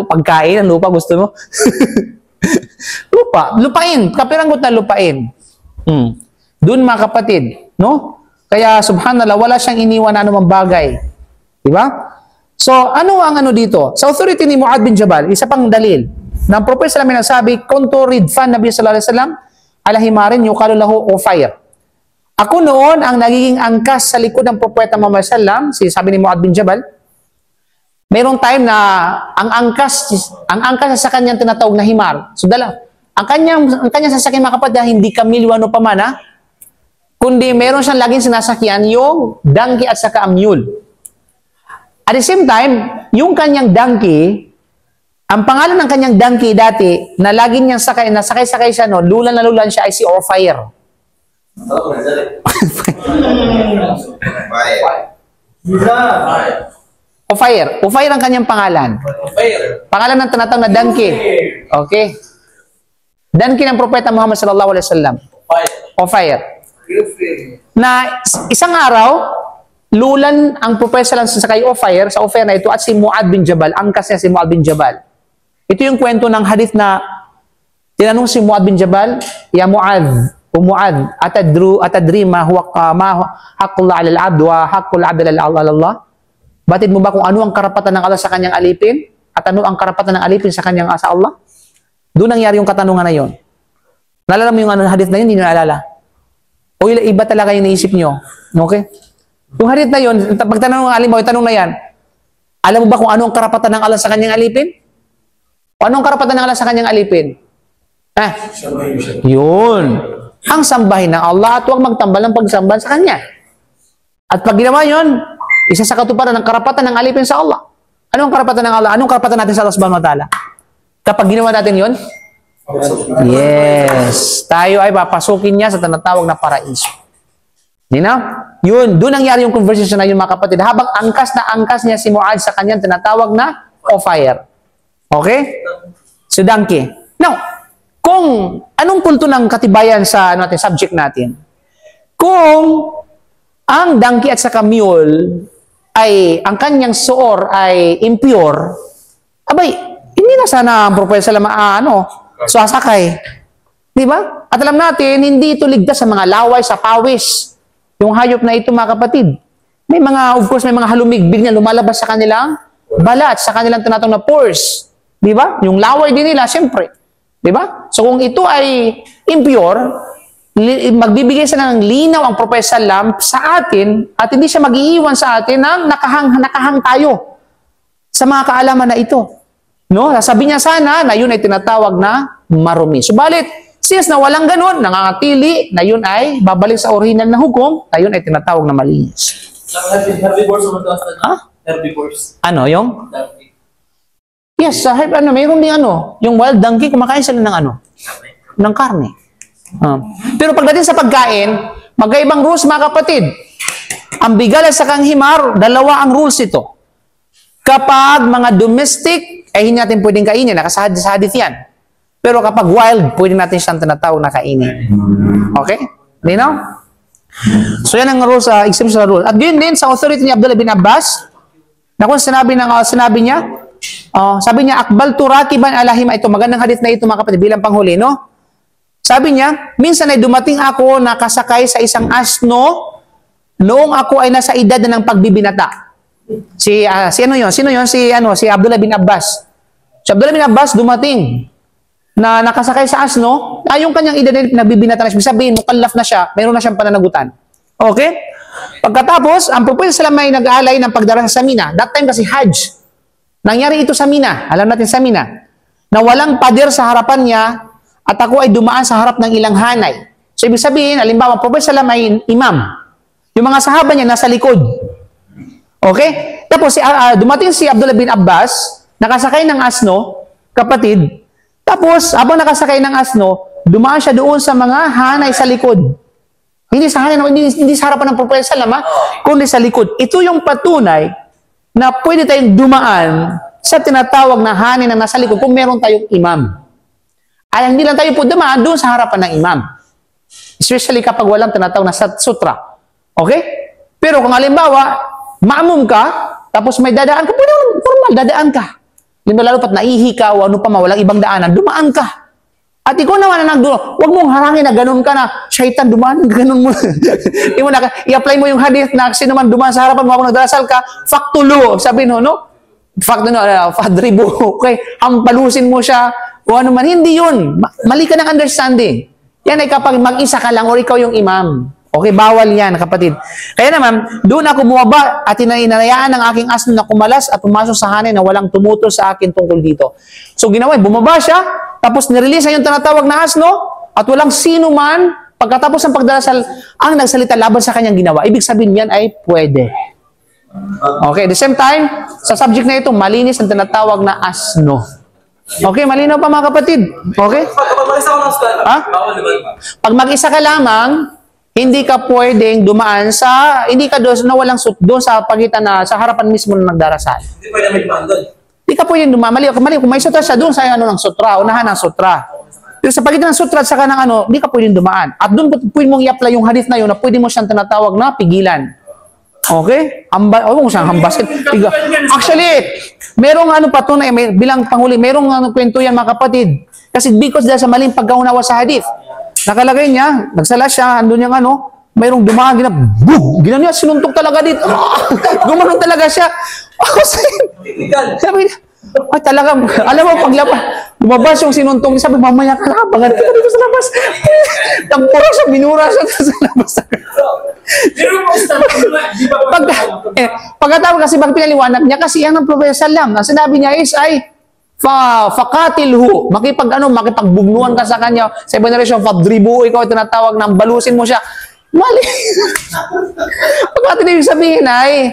pagkain ng lupa, gusto mo? Lupain. Kapiranggot na lupain. Doon mga kapatid, no? Kaya subhanallah, wala siyang iniwan na anumang bagay. Diba? So, ano ang dito? Sa authority ni Mu'adh bin Jabal, isa pang dalil, na ang Propeta sallam nagsabi, kuntu ridfan Nabi sallallahu alaihi wasallam, ala himarin yuqalu lahu Ufair. Ako noon ang nagiging angkas sa likod ng Propeta Muhammad sallam, sabi ni Mu'adh bin Jabal. Mayroong time na ang angkas sa kanyang tinatawag na himar. So ang kanyang sasakyan mga kapatid, hindi kamilwano pa man kundi meron siyang laging sinasakyan yung donkey at saka mule. At the same time, yung kanyang donkey, ang pangalan ng kanyang donkey dati, na laging niyang sakay-sakay siya, no, lulan na lulan siya, ay si Ufair. Ufair ang kanyang pangalan. Pangalan ng tinatawag na donkey. Okay? Donkey ng Propeta Muhammad sallallahu alaihi wasallam. Ufair. Na isang araw, lulan ang Propeta sallallahu alaihi wasallam sa Ufair na ito, at si Mu'adh bin Jabal, angkas niya si Mu'adh bin Jabal. Ito yung kwento ng hadith na tinanong si Mu'adh bin Jabal, Ya Mu'adh, Umuad, atadri ma haqqul 'ala al-'abd wa haqqul 'abd 'ala Allah? Batid mo ba kung ano ang karapatan ng Allah sa kanyang alipin at ano ang karapatan ng alipin sa kanyang sa Allah? Doon nangyari yung katanungan na yon. Naalala mo yung hadith na yun? Hindi nyo naalala? O iba talaga yung naisip nyo? Okay? Yung hadith na yun, pagtanong ng alim, yung tanong na yan, alam mo ba kung ano ang karapatan ng Allah sa kanyang alipin? O ano ang karapatan ng Allah sa kanyang alipin? Yun. Ang sambahin ng Allah at huwag magtambal ng pagsambahan sa Kanya. At pag ginawa yun, isa sa katuparan ng karapatan ng alipin sa Allah. Anong karapatan ng Allah? Anong karapatan natin sa Allah subhanahu wa ta'ala? Kapag ginawa natin yun, yes, tayo ay papasukin niya sa tinatawag na paraiso. Di na? Yun, doon nangyari yung conversation na yun mga kapatid. Habang angkas na angkas niya si Muad sa kanyang tinatawag na fire. Okay? So, donkey. Now, kung anong punto ng katibayan sa subject natin? Kung ang donkey at saka mule ay ang kanyang suor ay impure, abay, hindi na sana ang propesa sasakay. Di ba? At alam natin, hindi ito ligtas sa mga laway, sa pawis. Yung hayop na ito, mga kapatid. May mga, of course, may mga halumigbig na lumalabas sa kanilang balat, sa kanilang tinatawag na pores. Di ba? Yung laway din nila, siyempre. Di ba? So kung ito ay impure, magbibigay siya ng linaw ang propesal lamp sa atin at hindi siya mag-iiwan sa atin ng nakahang tayo sa mga kaalaman na ito. No? Sabi niya sana na yun ay tinatawag na marumi. Subalit, since na walang ganun, nangangatili na yun ay babalik sa original na hukom, na yun ay tinatawag na malinis. Herbivores o Ha? Herbivores. Ano yung? Yes, mayroon din yung wild donkey, kumakain sila ng ng karne. Pero pagdating sa pagkain, magkaibang rules mga kapatid. Ang bigal at sakang himar, dalawa ang rules ito. Kapag mga domestic, hindi natin pwedeng kainin, nakasahad sa hadith yan. Pero kapag wild, pwede natin siyang tinatawag na kainin. Okay? Linaw? So yan ang rules, exemption na rule. At yun din sa authority ni Abdullah bin Abbas, na kung sinabi niya, sabi niya, akbal turakiban alahima, ito, magandang hadith na ito mga kapatid, bilang panghuli, no? Sabi niya, minsan ay dumating ako nakasakay sa isang asno noong ako ay nasa edad na ng pagbibinata. Sino yun? Si Abdullah bin Abbas. Si Abdullah bin Abbas dumating na nakasakay sa asno, yung kanyang edad na nagbibinata na siya. Sabihin, mukallaf na siya, mayroon na siyang pananagutan. Okay? Pagkatapos, ang propeta sila may nag-aalay ng pagdarasa sa Mina. That time kasi Hajj. Nangyari ito sa Mina. Alam natin sa Mina. Na walang pader sa harapan niya at ako ay dumaan sa harap ng ilang hanay. So, ibig sabihin, halimbawa, propeta sila may imam. Yung mga sahaba niya nasa likod. Okay? Tapos, dumating si Abdullah bin Abbas, nakasakay ng asno, kapatid. Tapos, habang nakasakay ng asno, dumaan siya doon sa mga hanay sa likod. Hindi sa hanay, hindi sa harapan ng propeta salama, kundi sa likod. Ito yung patunay na pwede tayong dumaan sa tinatawag na hanay na nasa likod kung meron tayong imam. Ay, hindi lang tayo po dumaan doon sa harapan ng imam. Especially kapag walang tinatawag na sutra. Okay? Pero kung halimbawa, maamum ka, tapos may dadaan ka, pwede normal, dadaan ka. Lalo pat naihi ka o ano pa walang ibang daanan, dumaan ka. At ikaw naman na nagdulo, huwag mong harangin na ganun ka na, syaitan, dumaan, ganun mo. I-apply mo yung hadith na sino man dumaan sa harapan mo, kung nagdarasal ka, faktulo, sabihin mo, no? Fadribo, okay? Hampalusin mo siya, o ano man, hindi yun. Mali ka ng understanding. Yan ay kapag mag-isa ka lang o ikaw yung imam. Okay, bawal yan, kapatid. Kaya naman, doon ako bumaba at inayaan ng aking asno na kumalas at pumasok sa hanay na walang tumutol sa akin tungkol dito. So, ginawa, bumaba siya, tapos nirelease yung tinatawag na asno at walang sino man, pagkatapos ng pagdarasal, ang nagsalita laban sa kanyang ginawa. Ibig sabihin yan ay pwede. Okay, at the same time, sa subject na ito, malinis ang tinatawag na asno. Okay, malinaw pa mga kapatid. Okay? Pag mag-isa ka lamang, hindi ka pwedeng dumaan hindi ka doon na walang doon sa pagitan na sa harapan mismo na nagdarasal. Hindi pwede may dumaan doon. Hindi ka pwedeng dumaan. Mali, kung may sutra siya doon sa ng sutra, unahan ng sutra. Pero sa pagitan ng sutra at saka ng hindi ka pwedeng dumaan. At doon pwede mong i-apply yung hadith na yun na pwede mo siyang tinatawag na pigilan. Okay? Huwag mo siyang hambasin. Actually, merong patunay, bilang panghuli, merong kwento yan mga kapatid. Kasi because dahil sa maling pagkaunawa sa hadith. Nakalagay niya, nagsala siya, andun yung ano, mayroong dumaan, ginanon niya, sinuntok talaga dito. Gumanon talaga siya. Ako sabi niya, ay talaga, alam mo, paglabas, lumabas yung sinuntong, sabi, mamaya ka na, bangan kita dito sa labas. Tampura siya, binura siya sa labas. Pagkatapos kasi bang pinaliwanag niya, kasi yan ang professor lang. Ang sinabi niya is, fakatilhu, makipagbugnuan ka sa kanya. Sa iba na rin siya, fadribu, ikaw ay tinatawag na balusin mo siya. Mali. Pagkatapos ibig sabihin ay,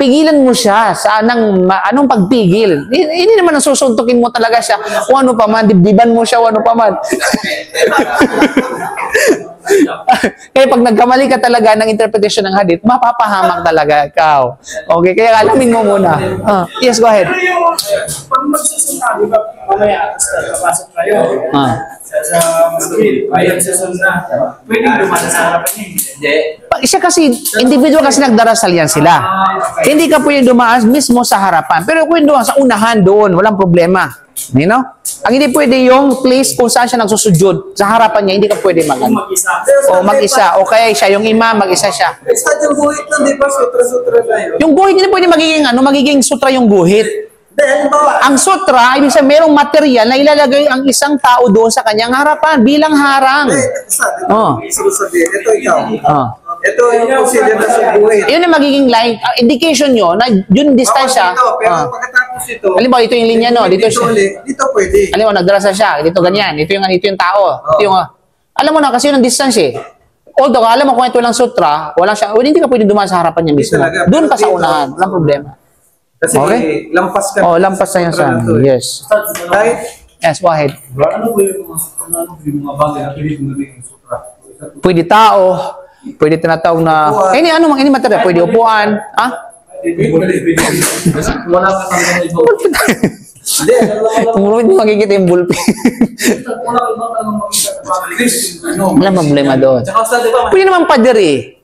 pigilan mo siya sa anong pagpigil. Hindi naman ang susuntukin mo talaga siya. O ano pa man, dibdiban mo siya, o ano pa man. Kaya pag nagkamali ka talaga ng interpretation ng hadith, mapapahamak talaga ikaw. Okay, kaya alamin mo muna. Yes, go ahead. Pero yung, pag magsusunod, di ba, mamaya, kapasok kayo. Sa Madrid, ayun sa sunna. Pwede dumana sa harapan niya. Hindi. Siya kasi, individual kasi nagdarasal yan sila. Hindi ka pwede dumaan mismo sa harapan. Pero kung doon, sa unahan doon, walang problema. You know? Ang hindi pwede yung place kung saan siya nagsusujud. Sa harapan niya, hindi ka pwede Kung mag-isa. O mag-isa. O kaya siya, yung imam, mag-isa siya. Basta yung guhit lang, di ba? Sutra-sutra tayo. Yung guhit, hindi pwede magiging sutra yung guhit. Then, Ang sutra, ibig sabihin, merong material na ilalagay ang isang tao doon sa kanyang harapan bilang harang. Oh. sabihin, ito ikaw. Oh. Ito yung procedure na sa guhit. Yun ang magiging line, indication nyo na yung distansya. Pero pagkatapos ito, Halimbawa, ito yung linya, no? Dito siya. Dito pwede. Halimbawa, nagdarasa siya. Dito ganyan. Ito yung tao. Ito yung, alam mo na, kasi yun ang distance eh. Although, alam mo kung ito lang sutra, walang siya, hindi ka pwede dumaan sa harapan niya mismo. Doon ka sa unahan. Walang problema. Kasi Okay. lampas ka. Lampas na yan sa amin. Yes. Kahit Yes, go ahead. Ano po yung mga bagay na pwede magiging sutra? Pwede tao, pwede tinatawag na, any material, pwede upuan, Wala ka tanong ito. hindi, Kung hindi makikita yung bulpi. Wala ka tanong makikita. Walang problema doon. Tsaka sa di ba? Pwede naman pader eh.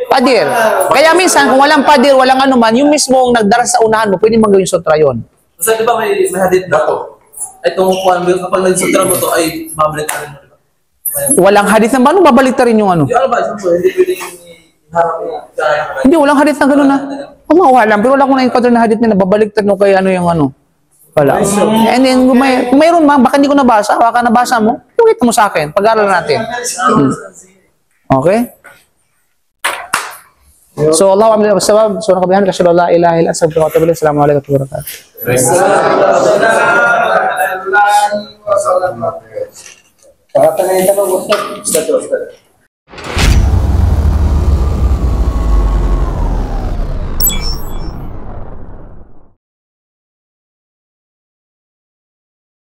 Pader. Kaya minsan, kung walang pader, walang ano man, yung mismong nagdaras sa unahan mo, pwede magawin sutra yun. Sa di ba may hadith na to? Itong kuhan mo, kapag nagsutra mo to, ay mabalik ka rin mo. Walang hadith na, paano babalik rin yung ano? Yung ano ba, hindi pwedeng harap yung kaya. Hindi, walang hadith na gano'n na. Wala, pero wala akong na-encounter na hadith na nababalik no kay ano yung ano. Wala. And then, kung mayroon man, baka hindi ko nabasa, baka nabasa mo, pakita mo sa akin, pag-aaral natin. Okay? So, Allah wa alaihi wasallam, so nakabihan ka siya, la ilaha illa anta astaghfiruka wa atubu ilaik. Assalamualaikum warahmatullahi wabarakatuh. Pakatan na yung tanong, Ustad.